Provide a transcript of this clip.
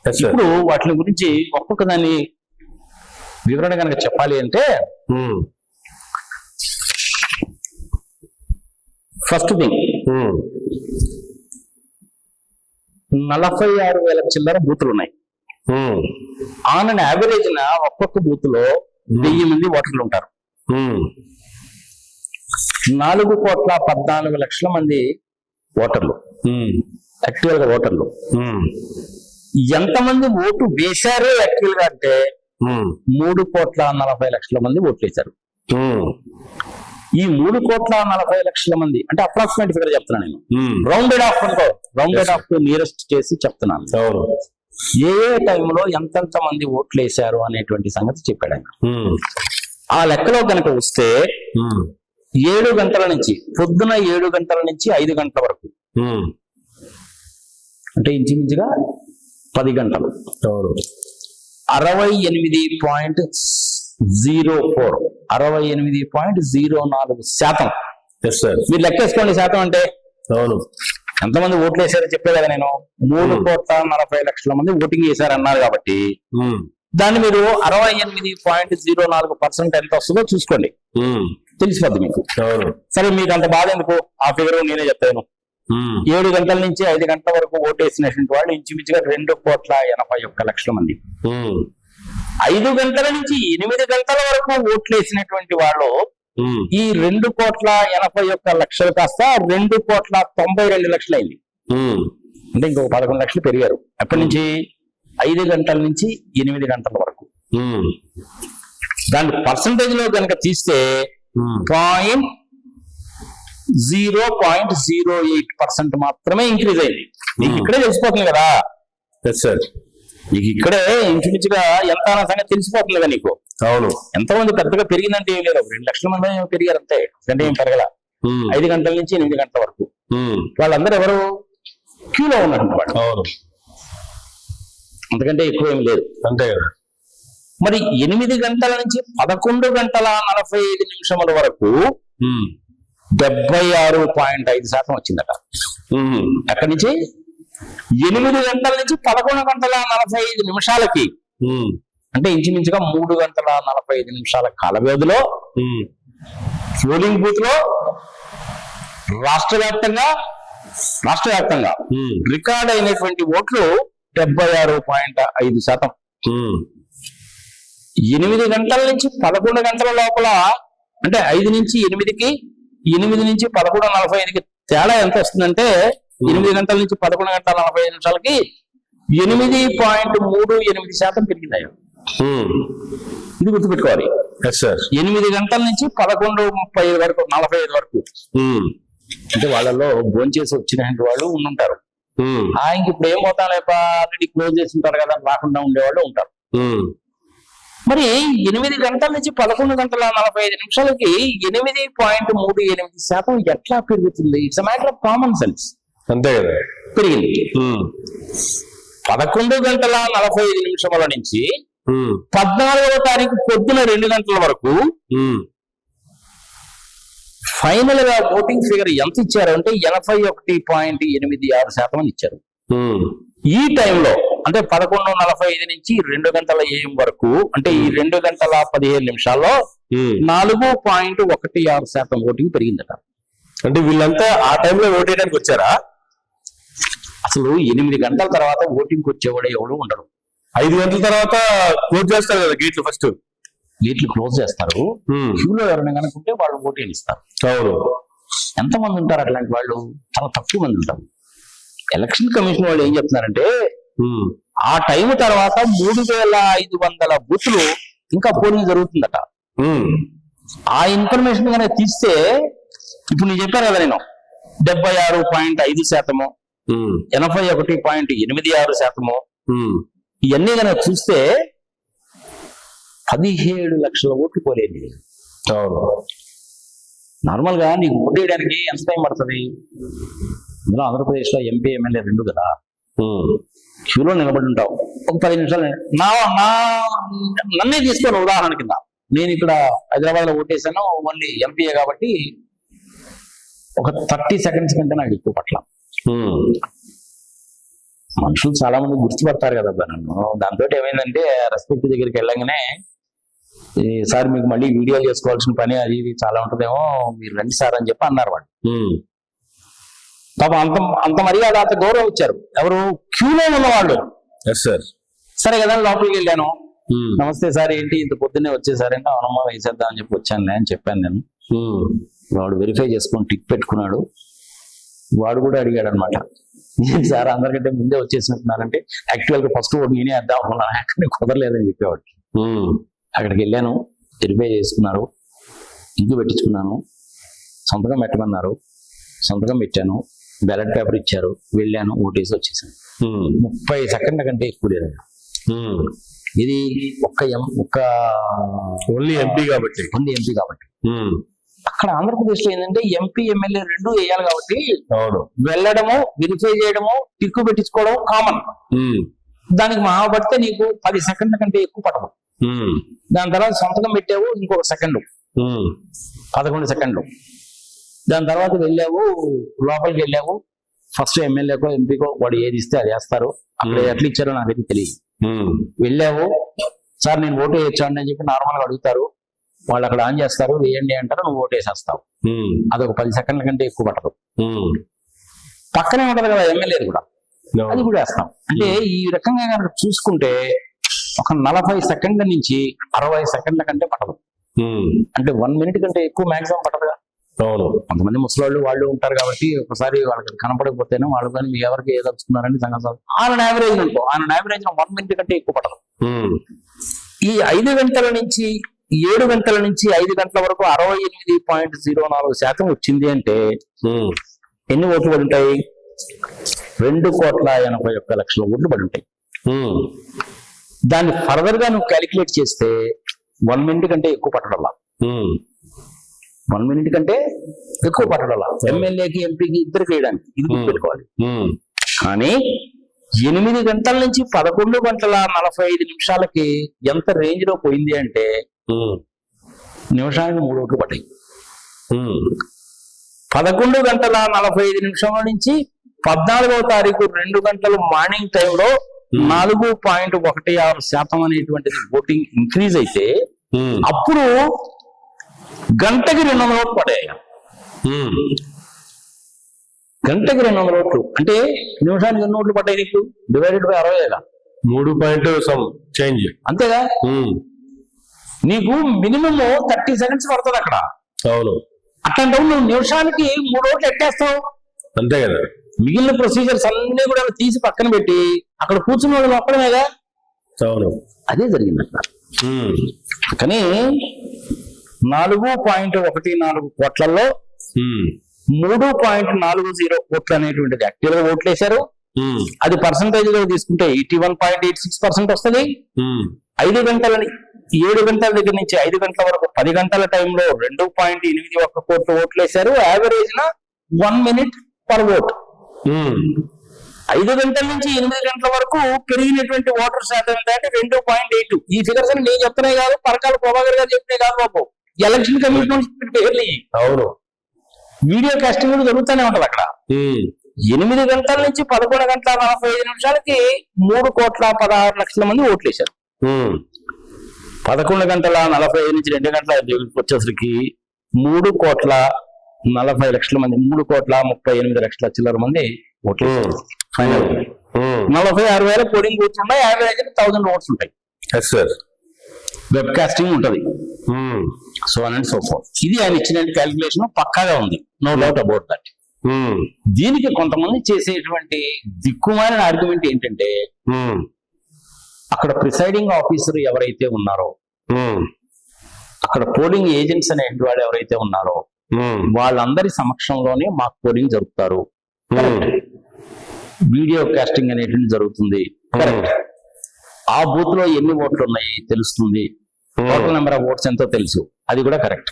ఇప్పుడు వాటి గురించి ఒక్కొక్క దాన్ని వివరణ కనుక చెప్పాలి అంటే, ఫస్ట్ థింగ్ 46,000 చిల్లర బూతులు ఉన్నాయి. ఆన్ అండ్ యావరేజ్ ఒక్కొక్క బూత్ లో 1000 మంది ఓటర్లు ఉంటారు. 4,14,00,000 మంది ఓటర్లు, యాక్చువల్ గా ఓటర్లు. ఎంతమంది ఓటు వేశారు యాక్చువల్ గా అంటే 3,40,00,000 మంది ఓట్లు వేశారు. ఈ 3,40,00,000 మంది అంటే అప్రాక్సిమేట్ ఫిగర్ చెప్తున్నాను నేను, రౌండెడ్ ఆఫ్ అనుకో, రౌండెడ్ ఆఫ్ నియరెస్ట్ చేసి చెప్తున్నాను. ఏ టైంలో ఎంతెంత మంది ఓట్లు వేశారు అనేటువంటి సంగతి చెప్పాడు ఆయన. ఆ లెక్కలో కనుక వస్తే 7 గంటల నుంచి, పొద్దున 7 గంటల నుంచి 5 గంటల వరకు, అంటే ఇంచుమించుగా 10 గంటలు, 68.04% మీరు లెక్కేసుకోండి. శాతం అంటే ఎంతమంది ఓట్లు వేశారో చెప్పే కదా నేను. 3,40,00,000 మంది ఓటింగ్ చేశారన్నారు కాబట్టి దాన్ని మీరు 68.04% ఎంత వస్తుందో చూసుకోండి, తెలిసిపోద్ది మీకు. సరే, మీకు అంత బాధ ఎందుకు, ఆ ఫిగర్ నేనే చెప్తాను. 7 గంటల నుంచి 5 గంటల వరకు ఓటు వేసినటువంటి వాళ్ళు ఇంచుమించుగా 2,81,00,000 మంది. 5 గంటల నుంచి 8 గంటల వరకు ఓట్లు వేసినటువంటి వాళ్ళు ఈ 2,81,00,000 కాస్త 2,92,00,000 అయింది. అంటే ఇంకొక 11 లక్షలు పెరిగారు. ఎప్పటి నుంచి? 5 గంటల నుంచి 8 గంటల వరకు. దాని పర్సంటేజ్ లో కనుక తీస్తే 0.08% మాత్రమే ఇంక్రీజ్ అయింది. నీకు ఇక్కడే తెలిసిపోతుంది కదా. నీకు ఇక్కడే ఇంచుమించుగా ఎంత అన్న సంగతి తెలిసిపోతుంది కదా నీకు. అవును, ఎంతమంది పెద్దగా పెరిగిందంటే ఏం లేదు, 2 లక్షల మంది పెరిగారు అంతే, అంటే ఏం పెరగల. 5 గంటల నుంచి 8 గంటల వరకు వాళ్ళందరూ ఎవరు క్యూలో ఉన్నటువంటి వాళ్ళు. అవును, అంతకంటే ఎక్కువ ఏం లేదు, అంతే కదా. మరి 8 గంటల నుంచి 11:45 వరకు 76.5% వచ్చిందట. అక్కడి నుంచి 8 గంటల నుంచి 11:45 అంటే ఇంచుమించుగా 3:45 కాల వ్యవధిలో పోలింగ్ బూత్ లో రాష్ట్ర వ్యాప్తంగా రికార్డ్ అయినటువంటి ఓట్లు 76.5%. 8 గంటల నుంచి 11 గంటల లోపల, అంటే 5 నుంచి 8కి, 8 నుంచి 11:45కి తేడా ఎంత వస్తుందంటే 8 గంటల నుంచి 11:45 8.38% పెరిగింది. ఇది గుర్తుపెట్టుకోవాలి. 8 గంటల నుంచి 11:30 వరకు, 45 వరకు, అంటే వాళ్ళలో భోంచేసి వచ్చిన వాళ్ళు ఉండుంటారు. ఇంక ఇప్పుడు ఏం పోతాను ఆల్రెడీ క్లోజ్ చేసి ఉంటారు కదా, రాకుండా ఉండేవాళ్ళు ఉంటారు. మరి 8 గంటల నుంచి 11:45 8.38% ఎట్లా పెరుగుతుంది? It's a matter of common sense, అంతే కదా. పెరిగింది. 11:45 నుంచి 14వ తారీఖు పొద్దున 2 గంటల వరకు ఫైనల్ గా ఓటింగ్ ఫిగర్ ఎంత ఇచ్చారు అంటే 81.86% అని ఇచ్చారు. ఈ టైంలో అంటే 11:45 నుంచి 2 గంటల AM వరకు, అంటే ఈ 2 గంటల 15 నిమిషాల్లో 4.16% ఓటింగ్ పెరిగిందట. అంటే వీళ్ళంతా ఆ టైంలో ఓట్ వేయడానికి వచ్చారా? అసలు 8 గంటల తర్వాత ఓటింగ్కి వచ్చేవాడు ఎవడు ఉండడు. 5 గంటల తర్వాత క్లోజ్ చేస్తారు కదా గేట్లు, ఫస్ట్ గేట్లు క్లోజ్ చేస్తారు. క్యూలో ఎవరైనా కనుకుంటే వాళ్ళు ఓటు వేయిస్తారు. ఎంతమంది ఉంటారు అట్లాంటి వాళ్ళు? చాలా తక్కువ మంది ఉంటారు. ఎలక్షన్ కమిషన్ వాళ్ళు ఏం చెప్తున్నారంటే ఆ టైం తర్వాత 3,500 బూత్లు ఇంకా పోలింగ్ జరుగుతుందట. ఆ ఇన్ఫర్మేషన్ కనుక తీస్తే, ఇప్పుడు నేను చెప్పాను కదా నేను, 76.5%, 81.86%, ఇవన్నీ కనుక చూస్తే 17 లక్షల ఓట్లు పోలేదు. నార్మల్ గా నీకు ఓటు వేయడానికి ఎంత టైం పడుతుంది? ఇందులో ఆంధ్రప్రదేశ్ లో ఎంపీ ఎమ్మెల్యే 2 కదా, క్యూలో నిలబడి ఉంటావు. ఒక 10 నిమిషాలు నన్నే తీసుకోను ఉదాహరణ కింద. నేను ఇక్కడ హైదరాబాద్ లో ఓటేసాను, ఓన్లీ ఎంపీఏ కాబట్టి ఒక 30 సెకండ్స్ కంటే నాకు ఎక్కువ పట్ల. మనుషులు చాలా మంది గుర్తుపడతారు కదా అబ్బా నన్ను. దాంతో ఏమైందంటే రెస్పెక్ట్ దగ్గరికి వెళ్ళంగానే సార్ మీకు మళ్ళీ వీడియోలు చేసుకోవాల్సిన పని అది ఇది చాలా ఉంటుందేమో, మీరు రండి సార్ అని చెప్పి అన్నారు వాళ్ళు. పాపం అంత అంత మర్యాద అంత గౌరవం ఇచ్చారు. ఎవరు క్యూలో ఉన్నవాళ్ళు. సరే కదా లోపలికి వెళ్ళాను. నమస్తే సార్, ఏంటి ఇంత పొద్దున్నే వచ్చేసారంటే అవునమ్మా వేసేద్దాం అని చెప్పి వచ్చానులే అని చెప్పాను నేను. వాడు వెరిఫై చేసుకొని టిక్ పెట్టుకున్నాడు. వాడు కూడా అడిగాడు అనమాట, సార్ అందరికంటే ముందే వచ్చేసినట్టున్నారంటే యాక్చువల్ గా ఫస్ట్ ఓటు నేనే వేద్దాం అనుకున్నాను, అక్కడ కుదరలేదని చెప్పేవాడు. అక్కడికి వెళ్ళాను, వెరిఫై చేసుకున్నారు, ఇంకు పెట్టించుకున్నాను, సంతకం పెట్టమన్నారు, సంతకం పెట్టాను, బ్యాలెట్ పేపర్ ఇచ్చారు, వెళ్ళాను, ఓటేసి వచ్చేసాను. 30 సెకండ్ల కంటే ఎక్కువ లేదు. ఇది ఒక్క ఓన్లీ ఎంపీ కాబట్టి. అక్కడ ఆంధ్రప్రదేశ్ లో ఏంటంటే ఎంపీ ఎమ్మెల్యే రెండు వేయాలి కాబట్టి వెళ్ళడము, వెరిఫై చేయడము, టిక్కు పెట్టించుకోవడం కామన్. దానికి మహా పడితే నీకు 10 సెకండ్ల కంటే ఎక్కువ పడదు. దాని తర్వాత సంతకం పెట్టావు, ఇంకొక సెకండ్, 11 సెకండ్లు. దాని తర్వాత వెళ్ళావు, లోపలికి వెళ్ళావు, ఫస్ట్ ఎమ్మెల్యేకో ఎంపీకో వాడు ఏది ఇస్తే అది వేస్తారు. అక్కడ ఎట్లా ఇచ్చారో నాకైతే తెలియదు. వెళ్ళావు, సార్ నేను ఓటు వేయొచ్చాను అని చెప్పి నార్మల్ గా అడుగుతారు. వాళ్ళు అక్కడ ఆన్ చేస్తారు, వేయండి అంటారు, నువ్వు ఓటు వేసేస్తావు. అదొక 10 సెకండ్ల కంటే ఎక్కువ పడదు. పక్కనే ఉంటది కదా ఎమ్మెల్యే కూడా, అది కూడా వేస్తాం. అంటే ఈ రకంగా కనుక చూసుకుంటే ఒక 40 సెకండ్ల నుంచి 60 సెకండ్ల కంటే పడదు. అంటే 1 మినిట్ కంటే ఎక్కువ మాక్సిమం పడదుగా. కొంతమంది ముసలాళ్ళు వాళ్ళు ఉంటారు కాబట్టి ఒకసారి వాళ్ళకి కనపడకపోతేనే వాళ్ళు కానీ మీ ఎవరికి ఏదలుచుకున్నారని సంగతి ఆయన యావరేజ్ అనుకో, ఆయన యావరేజ్ 1 మినిట్ కంటే ఎక్కువ పడదు. ఈ 5 గంటల నుంచి 7 గంటల నుంచి 5 గంటల వరకు 68.04% వచ్చింది అంటే ఎన్ని ఓట్లు పడి ఉంటాయి? 2,81,00,000 ఓట్లు పడి ఉంటాయి. దాన్ని ఫర్దర్ గా నువ్వు క్యాలిక్యులేట్ చేస్తే 1 మినిట్ కంటే ఎక్కువ పట్టడల్లా. 1 మినిట్ కంటే ఎక్కువ పట్టడల్లా ఎమ్మెల్యేకి ఎంపీకి ఇద్దరికి వేయడానికి. ఇది గుర్తుపెట్టుకోవాలి. కానీ 8 గంటల నుంచి 11:45 ఎంత రేంజ్ లో పోయింది అంటే నిమిషానికి 3 ఓట్లు పడ్డాయి. 11:45 నుంచి 14వ తారీఖు 2 గంటలు మార్నింగ్ టైంలో 4.16% అనేటువంటిది ఓటింగ్ ఇంక్రీజ్ అయితే అప్పుడు గంటకి 200 ఓట్లు పడ్డాయి. గంటకి 200 ఓట్లు అంటే నిమిషానికి ఎన్ని ఓట్లు పడ్డాయి నీకు? డివైడెడ్ బై 60 3.చేంజ్ అంతేగా. నీకు మినిమం 30 సెకండ్స్ పడుతుంది అక్కడ. అట్లాంటి నువ్వు నిమిషానికి 3 ఓట్లు ఎట్టేస్తావు అంతే కదా. మిగిలిన ప్రొసీజర్స్ అన్ని కూడా తీసి పక్కన పెట్టి అక్కడ కూర్చున్న వాళ్ళు ఒక్కడమేగా. అదే జరిగింది అక్కడ. కానీ 4.14 కోట్లలో 3.40 కోట్లు అనేటువంటిది యాక్టివ్ గా ఓట్లు వేశారు. అది పర్సంటేజ్ లో తీసుకుంటే 81.86% వస్తుంది. 7 గంటల దగ్గర నుంచి 5 గంటల వరకు 10 గంటల టైంలో 2.81 కోట్లు ఓట్లు వేశారు. యావరేజ్ న 1 మినిట్ పర్ ఓట్. 5 గంటల నుంచి 8 గంటల వరకు పెరిగినటువంటి ఓటర్ శాతం అంటే 2.82. ఈ ఫిగర్స్ అని నేను చెప్తున్నాయి కాదు, పరకాల ప్రభాకర్ గారు చెప్పినాయి కాదు బాబు, ఎలక్షన్ కమిషన్ పేర్లు. వీడియో కాస్టింగ్ కూడా జరుగుతూనే ఉంటది అక్కడ. 8 గంటల నుంచి 11:45 3,16,00,000 మంది ఓట్లు వేశారు. 11:45 నుంచి 2 గంటల వచ్చేసరికి 3,40,00,000 మంది, 3,38,00,000 చిల్లర మంది ఓట్లు వేశారు. ఫైనల్ 46,000 పోలింగ్ బూత్స్ ఉన్నాయి. యావరేజ్ 1000 ఓట్స్ ఉంటాయి. వెబ్ కాస్టింగ్ ఉంటది. So and so fourth. ఇది ఆయన ఇచ్చిన క్యాలిక్యులేషన్ పక్కాగా ఉంది, నో డౌట్ అబౌట్ దట్. దీనికి కొంతమంది చేసేటువంటి దిక్కుమాలిన ఆర్గ్యుమెంట్ ఏంటంటే అక్కడ ప్రిసైడింగ్ ఆఫీసర్ ఎవరైతే ఉన్నారో, అక్కడ పోలింగ్ ఏజెంట్స్ అనే వాళ్ళు ఎవరైతే ఉన్నారో వాళ్ళందరి సమక్షంలోనే మాకు పోలింగ్ జరుపుతారు. వీడియో కాస్టింగ్ అనేటువంటి జరుగుతుంది. కరెక్ట్. ఆ బూత్ లో ఎన్ని ఓట్లు ఉన్నాయి తెలుస్తుంది, టోటల్ నెంబర్ ఆఫ్ ఓట్స్ ఎంతో తెలుసు, అది కూడా కరెక్ట్.